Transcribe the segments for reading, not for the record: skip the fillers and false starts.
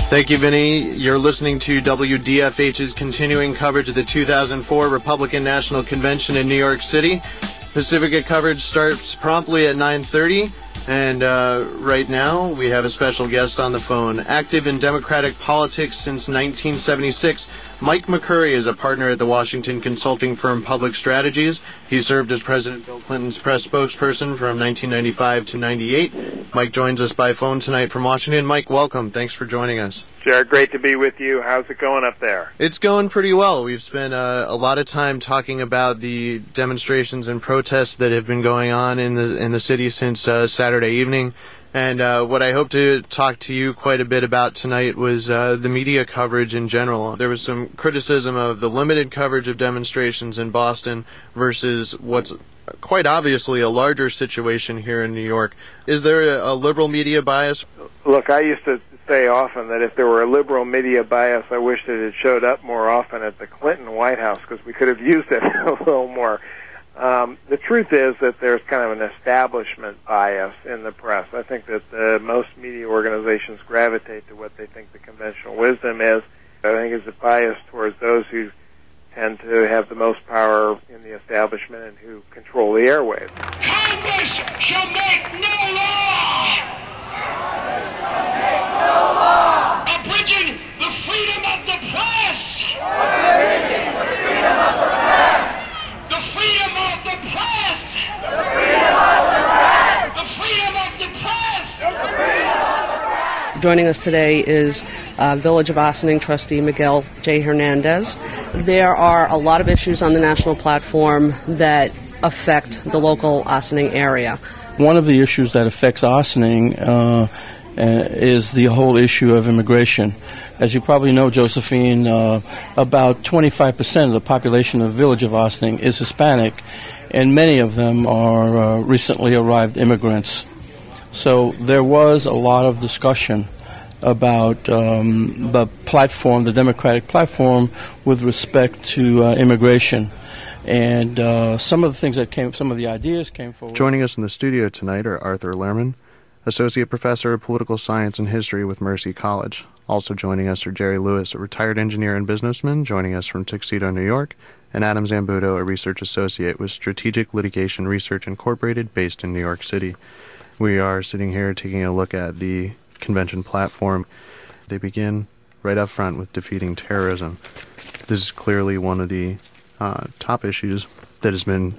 Thank you, Vinny. You're listening to WDFH's continuing coverage of the 2004 Republican National Convention in New York City. Pacifica coverage starts promptly at 9:30, and right now we have a special guest on the phone. Active in Democratic politics since 1976, Mike McCurry is a partner at the Washington consulting firm Public Strategies. He served as President Bill Clinton's press spokesperson from 1995 to 98. Mike joins us by phone tonight from Washington. Mike, welcome. Thanks for joining us. Jared, great to be with you. How's it going up there? It's going pretty well. We've spent a lot of time talking about the demonstrations and protests that have been going on in the city since Saturday evening. And what I hope to talk to you quite a bit about tonight was the media coverage in general. There was some criticism of the limited coverage of demonstrations in Boston versus what's quite obviously a larger situation here in New York. Is there a liberal media bias? Look, I used to say often that if there were a liberal media bias, I wish that it showed up more often at the Clinton White House, because we could have used it a little more. The truth is that there's kind of an establishment bias in the press. I think that most media organizations gravitate to what they think the conventional wisdom is. I think it's a bias towards those who tend to have the most power in the establishment and who control the airwaves. Congress shall make no law! Congress shall make no law! Abridging the freedom of the press! Abridging the freedom of the press! The freedom of the press! The freedom of the press! The freedom of the press! The freedom of the press! Joining us today is Village of Ossining trustee Miguel J. Hernandez. There are a lot of issues on the national platform that affect the local Ossining area. One of the issues that affects Ossining is the whole issue of immigration. As you probably know, Josephine, about 25% of the population of the village of Ossining is Hispanic, and many of them are recently arrived immigrants. So there was a lot of discussion about the platform, the Democratic platform, with respect to immigration. And some of the things that came, some of the ideas came forward. Joining us in the studio tonight are Arthur Lehrman, Associate Professor of Political Science and History with Mercy College. Also joining us are Jerry Lewis, a retired engineer and businessman, joining us from Tuxedo, New York, and Adam Zambuto, a research associate with Strategic Litigation Research Incorporated, based in New York City. We are sitting here taking a look at the convention platform. They begin right up front with defeating terrorism. This is clearly one of the top issues that has been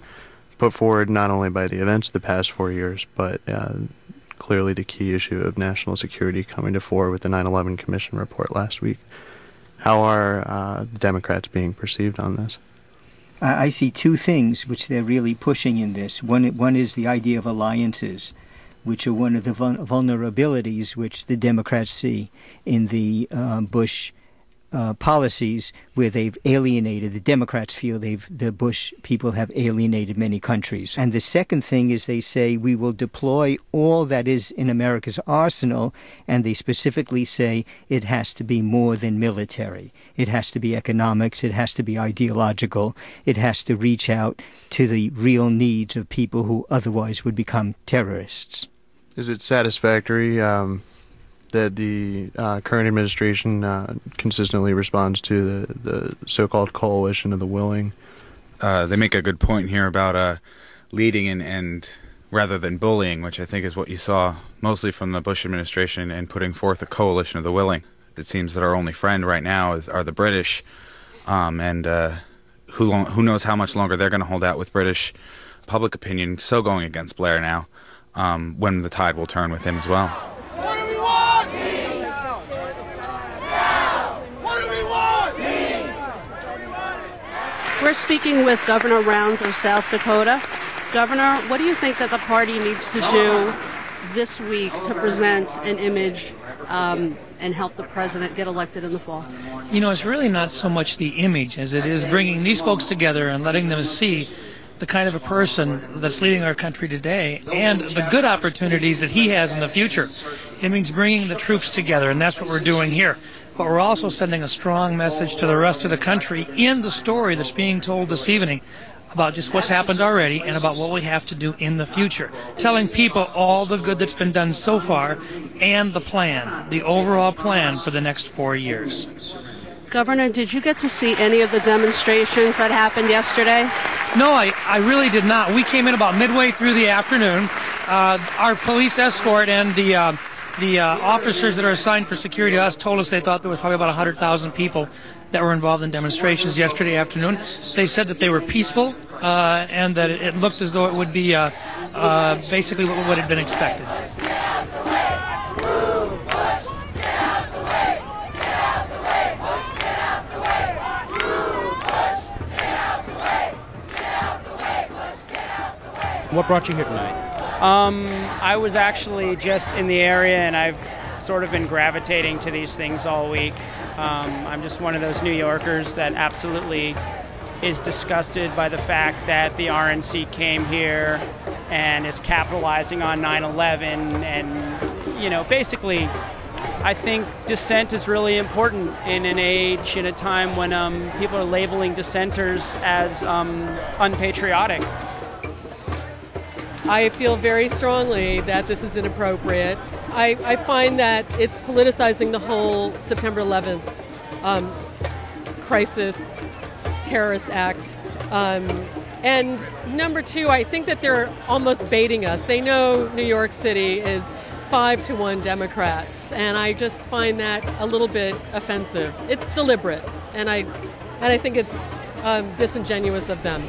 put forward not only by the events of the past 4 years, but clearly the key issue of national security coming to fore with the 9/11 Commission report last week. How are the Democrats being perceived on this? I see two things which they're really pushing in this. One is the idea of alliances, which are one of the vulnerabilities which the Democrats see in the Bush policies, where they've alienated, the Democrats feel the Bush people have alienated many countries. And the second thing is they say we will deploy all that is in America's arsenal, and they specifically say it has to be more than military. It has to be economics, it has to be ideological, it has to reach out to the real needs of people who otherwise would become terrorists. Is it satisfactory that the current administration consistently responds to the so-called coalition of the willing? They make a good point here about leading and rather than bullying, which I think is what you saw mostly from the Bush administration, and putting forth a coalition of the willing. It seems that our only friend right now are the British, and who knows how much longer they're going to hold out with British public opinion so going against Blair now, when the tide will turn with him as well. What do we want? Peace! What do we want? Peace! We're speaking with Governor Rounds of South Dakota. Governor, what do you think that the party needs to do this week to present an image and help the president get elected in the fall? You know, it's really not so much the image as it is bringing these folks together and letting them see the kind of a person that's leading our country today and the good opportunities that he has in the future. It means bringing the troops together, and that's what we're doing here. But we're also sending a strong message to the rest of the country in the story that's being told this evening about just what's happened already and about what we have to do in the future, telling people all the good that's been done so far and the plan, the overall plan for the next 4 years. Governor, did you get to see any of the demonstrations that happened yesterday? No, I really did not. We came in about midway through the afternoon. Our police escort and the officers that are assigned for security to us told us they thought there was probably about 100,000 people that were involved in demonstrations yesterday afternoon. They said that they were peaceful and that it looked as though it would be basically what had been expected. What brought you here tonight? I was actually just in the area, and I've sort of been gravitating to these things all week. I'm just one of those New Yorkers that absolutely is disgusted by the fact that the RNC came here and is capitalizing on 9/11. And, you know, basically, I think dissent is really important in an age, in a time when people are labeling dissenters as unpatriotic. I feel very strongly that this is inappropriate. I find that it's politicizing the whole September 11th crisis, terrorist act. And number two, I think that they're almost baiting us. They know New York City is 5-1 Democrats, and I just find that a little bit offensive. It's deliberate, and I think it's disingenuous of them.